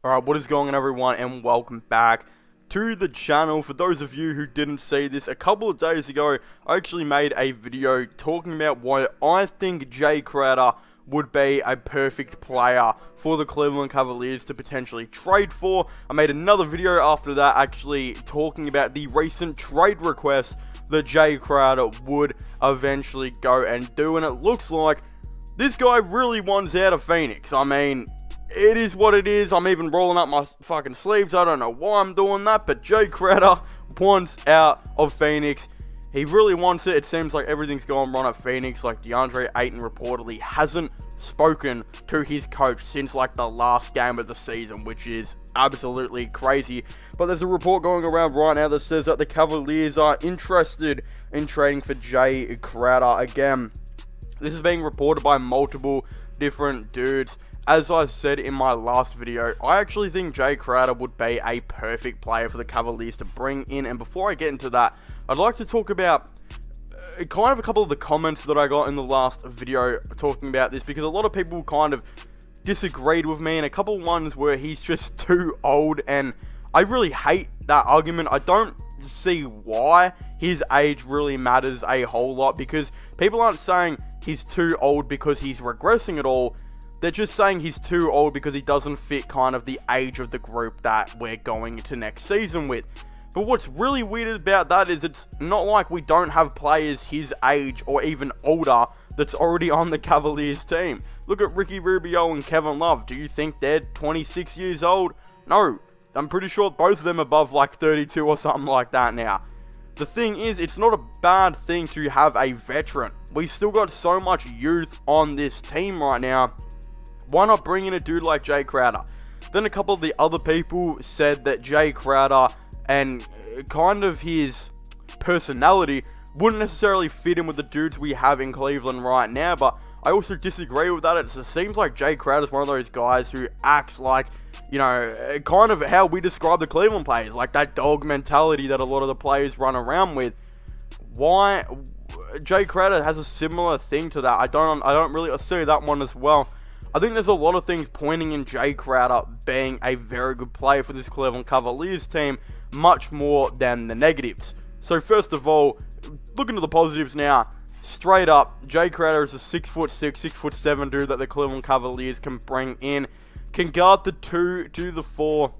Alright, what is going on everyone, and welcome back to the channel. For those of you who didn't see this, a couple of days ago, I actually made a video talking about why I think Jae Crowder would be a perfect player for the Cleveland Cavaliers to potentially trade for. I made another video after that actually talking about the recent trade requests that Jae Crowder would eventually go and do, and it looks like this guy really wants out of Phoenix. I mean, it is what it is. I'm even rolling up my fucking sleeves. I don't know why I'm doing that, but Jae Crowder wants out of Phoenix. He really wants it. It seems like everything's going wrong at Phoenix. Like, DeAndre Ayton reportedly hasn't spoken to his coach since like the last game of the season, which is absolutely crazy. But there's a report going around right now that says that the Cavaliers are interested in trading for Jae Crowder. Again, this is being reported by multiple different dudes. As I said in my last video, I actually think Jae Crowder would be a perfect player for the Cavaliers to bring in. And before I get into that, I'd like to talk about kind of a couple of the comments that I got in the last video talking about this, because a lot of people kind of disagreed with me, and a couple ones where he's just too old, and I really hate that argument. I don't see why his age really matters a whole lot, because people aren't saying he's too old because he's regressing at all. They're just saying he's too old because he doesn't fit kind of the age of the group that we're going into next season with. But what's really weird about that is it's not like we don't have players his age or even older that's already on the Cavaliers team. Look at Ricky Rubio and Kevin Love. Do you think they're 26 years old? No. I'm pretty sure both of them above like 32 or something like that now. The thing is, it's not a bad thing to have a veteran. We still got so much youth on this team right now. Why not bring in a dude like Jae Crowder? Then a couple of the other people said that Jae Crowder and kind of his personality wouldn't necessarily fit in with the dudes we have in Cleveland right now, but I also disagree with that. It seems like Jae Crowder is one of those guys who acts like, you know, kind of how we describe the Cleveland players, like that dog mentality that a lot of the players run around with. Why Jae Crowder has a similar thing to that? I don't really see that one as well. I think there's a lot of things pointing in Jae Crowder being a very good player for this Cleveland Cavaliers team, much more than the negatives. So first of all, looking to the positives now, straight up, Jae Crowder is a 6'6", 6'7" dude that the Cleveland Cavaliers can bring in. Can guard the 2 to the 4.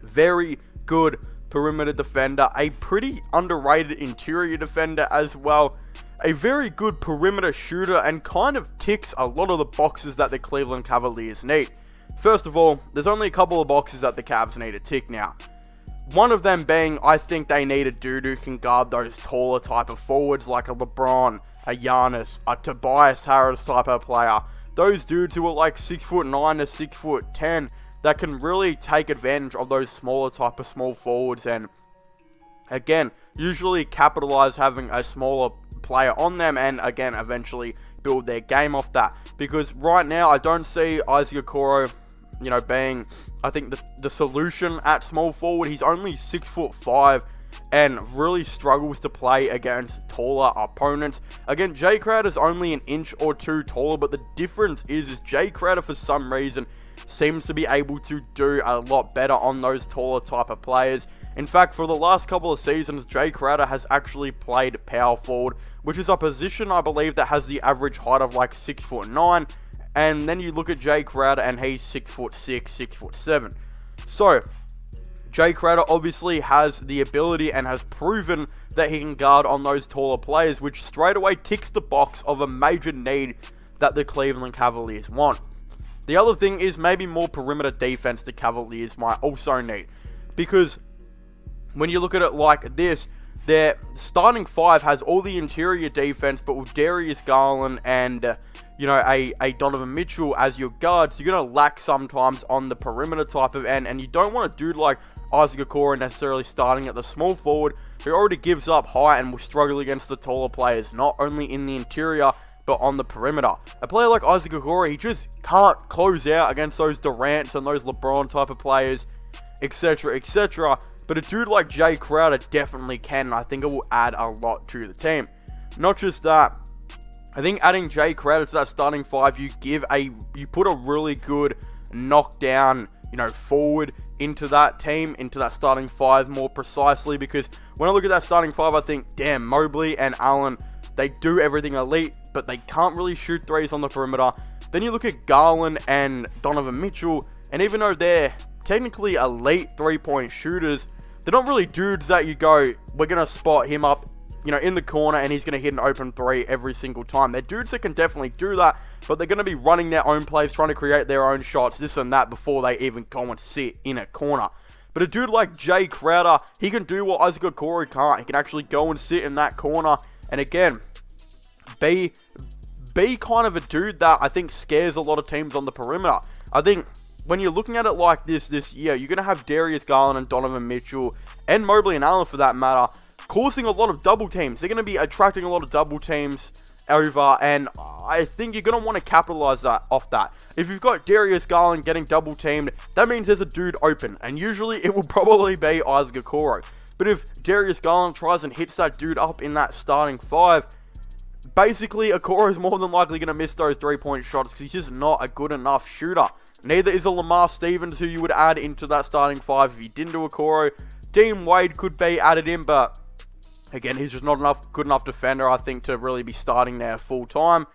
Very good perimeter defender. A pretty underrated interior defender as well. A very good perimeter shooter, and kind of ticks a lot of the boxes that the Cleveland Cavaliers need. First of all, there's only a couple of boxes that the Cavs need to tick now. One of them being, I think they need a dude who can guard those taller type of forwards like a LeBron, a Giannis, a Tobias Harris type of player. Those dudes who are like 6'9" to 6'10", that can really take advantage of those smaller type of small forwards, and again, usually capitalize having a smaller player on them, and again, eventually build their game off that. Because right now, I don't see Isaac Okoro, you know, being, I think, the solution at small forward. He's only 6'5" and really struggles to play against taller opponents. Again, Jae Crowder's only an inch or 2 taller, but the difference is Jae Crowder, for some reason, seems to be able to do a lot better on those taller type of players. In fact, for the last couple of seasons, Jae Crowder has actually played power forward, which is a position, I believe, that has the average height of like 6'9", and then you look at Jae Crowder and he's 6'6", 6'7". So, Jae Crowder obviously has the ability and has proven that he can guard on those taller players, which straight away ticks the box of a major need that the Cleveland Cavaliers want. The other thing is maybe more perimeter defense the Cavaliers might also need, because when you look at it like this, their starting 5 has all the interior defense, but with Darius Garland and, you know, a Donovan Mitchell as your guards, you're going to lack sometimes on the perimeter type of end, and you don't want a dude like Isaac Okoro necessarily starting at the small forward, who already gives up high and will struggle against the taller players, not only in the interior, but on the perimeter. A player like Isaac Okoro, he just can't close out against those Durants and those LeBron type of players, etc., etc., but a dude like Jae Crowder definitely can, and I think it will add a lot to the team. Not just that, I think adding Jae Crowder to that starting 5, you put a really good knockdown you know, forward into that team, into that starting five more precisely, because when I look at that starting five, I think, damn, Mobley and Allen, they do everything elite, but they can't really shoot threes on the perimeter. Then you look at Garland and Donovan Mitchell, and even though they're technically elite three-point shooters, they're not really dudes that you go, we're going to spot him up, you know, in the corner and he's going to hit an open three every single time. They're dudes that can definitely do that, but they're going to be running their own plays, trying to create their own shots, this and that, before they even go and sit in a corner. But a dude like Jae Crowder, he can do what Isaac Okoro can't. He can actually go and sit in that corner, and again, be kind of a dude that I think scares a lot of teams on the perimeter. I think when you're looking at it like this year, you're going to have Darius Garland and Donovan Mitchell, and Mobley and Allen for that matter, causing a lot of double teams. They're going to be attracting a lot of double teams over, and I think you're going to want to capitalize off that. If you've got Darius Garland getting double teamed, that means there's a dude open, and usually it will probably be Isaac Okoro. But if Darius Garland tries and hits that dude up in that starting five, basically Okoro is more than likely going to miss those three-point shots because he's just not a good enough shooter. Neither is a Lamar Stevens, who you would add into that starting five if you didn't do Okoro. Dean Wade could be added in, but again, he's just not good enough defender, I think, to really be starting there full time.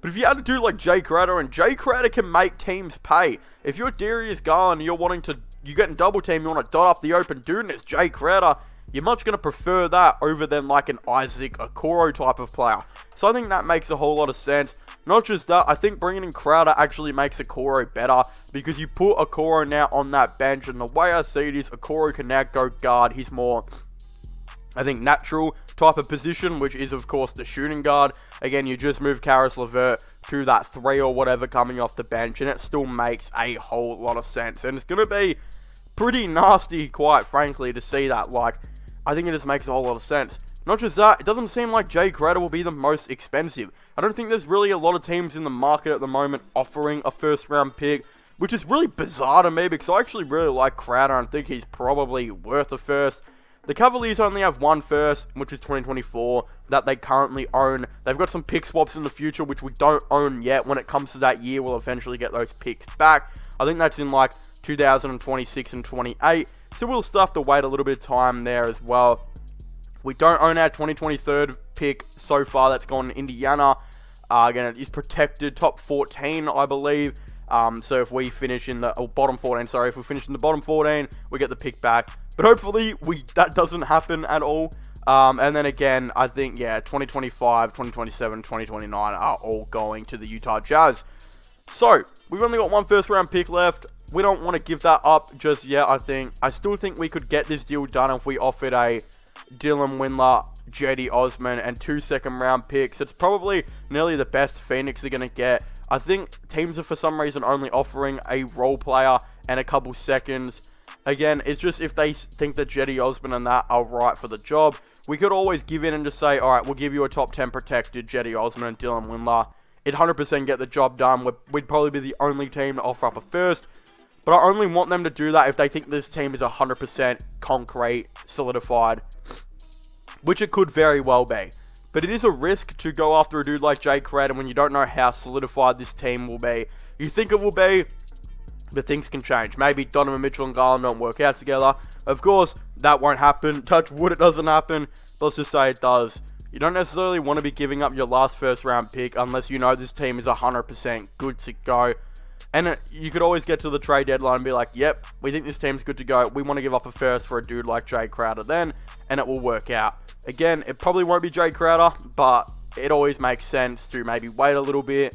But if you had a dude like Jae Crowder, and Jae Crowder can make teams pay. If you're Darius Garland and you're getting double team, you want to dot up the open dude, and it's Jae Crowder, you're much going to prefer that over than like an Isaac Okoro type of player. So I think that makes a whole lot of sense. Not just that, I think bringing in Crowder actually makes Okoro better, because you put Okoro now on that bench, and the way I see it is Okoro can now go guard. He's more, I think, natural type of position, which is, of course, the shooting guard. Again, you just move Karis LeVert to that 3 or whatever coming off the bench, and it still makes a whole lot of sense. And it's going to be pretty nasty, quite frankly, to see that. Like, I think it just makes a whole lot of sense. Not just that, it doesn't seem like Jae Crowder will be the most expensive. I don't think there's really a lot of teams in the market at the moment offering a first-round pick, which is really bizarre to me, because I actually really like Crowder and think he's probably worth a first. The Cavaliers only have one first, which is 2024, that they currently own. They've got some pick swaps in the future, which we don't own yet. When it comes to that year, we'll eventually get those picks back. I think that's in like 2026 and 28, so we'll still have to wait a little bit of time there as well. We don't own our 2023 pick so far. That's gone in Indiana. Again, it is protected, top 14, I believe. So if we finish in the bottom 14, if we finish in the bottom 14, we get the pick back. But hopefully that doesn't happen at all. And then again, I think, yeah, 2025, 2027, 2029 are all going to the Utah Jazz. So, we've only got one first round pick left. We don't want to give that up just yet, I think. I still think we could get this deal done if we offered a Dylan Windler, JD Osman, and 2 second-round picks. It's probably nearly the best Phoenix are going to get. I think teams are for some reason only offering a role player and a couple seconds. Again, it's just if they think that JD Osman and that are right for the job, we could always give in and just say, alright, we'll give you a top 10 protected JD Osman and Dylan Windler. It'd 100% get the job done. We'd probably be the only team to offer up a first. But I only want them to do that if they think this team is 100% concrete, solidified, which it could very well be. But it is a risk to go after a dude like Jae Crowder when you don't know how solidified this team will be. You think it will be, but things can change. Maybe Donovan Mitchell and Garland don't work out together. Of course, that won't happen. Touch wood, it doesn't happen. Let's just say it does. You don't necessarily want to be giving up your last first round pick unless you know this team is 100% good to go. And you could always get to the trade deadline and be like, yep, we think this team's good to go. We want to give up a first for a dude like Jae Crowder then, and it will work out. Again, it probably won't be Jae Crowder, but it always makes sense to maybe wait a little bit.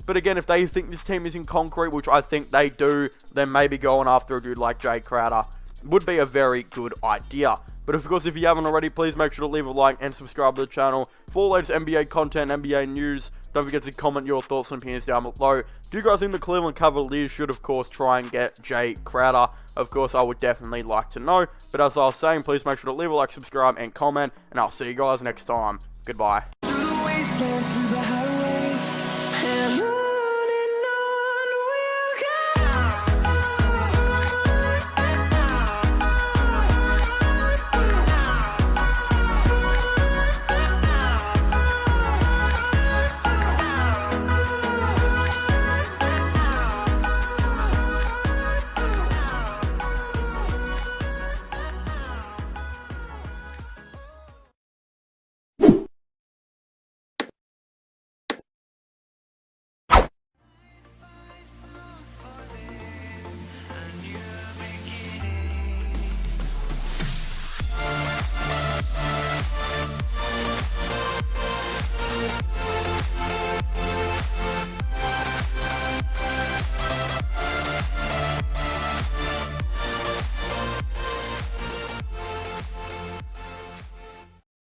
But again, if they think this team is in concrete, which I think they do, then maybe going after a dude like Jae Crowder would be a very good idea. But of course, if you haven't already, please make sure to leave a like and subscribe to the channel for all latest NBA content, NBA news. Don't forget to comment your thoughts and opinions down below. Do you guys think the Cleveland Cavaliers should, of course, try and get Jae Crowder? Of course, I would definitely like to know. But as I was saying, please make sure to leave a like, subscribe, and comment. And I'll see you guys next time. Goodbye.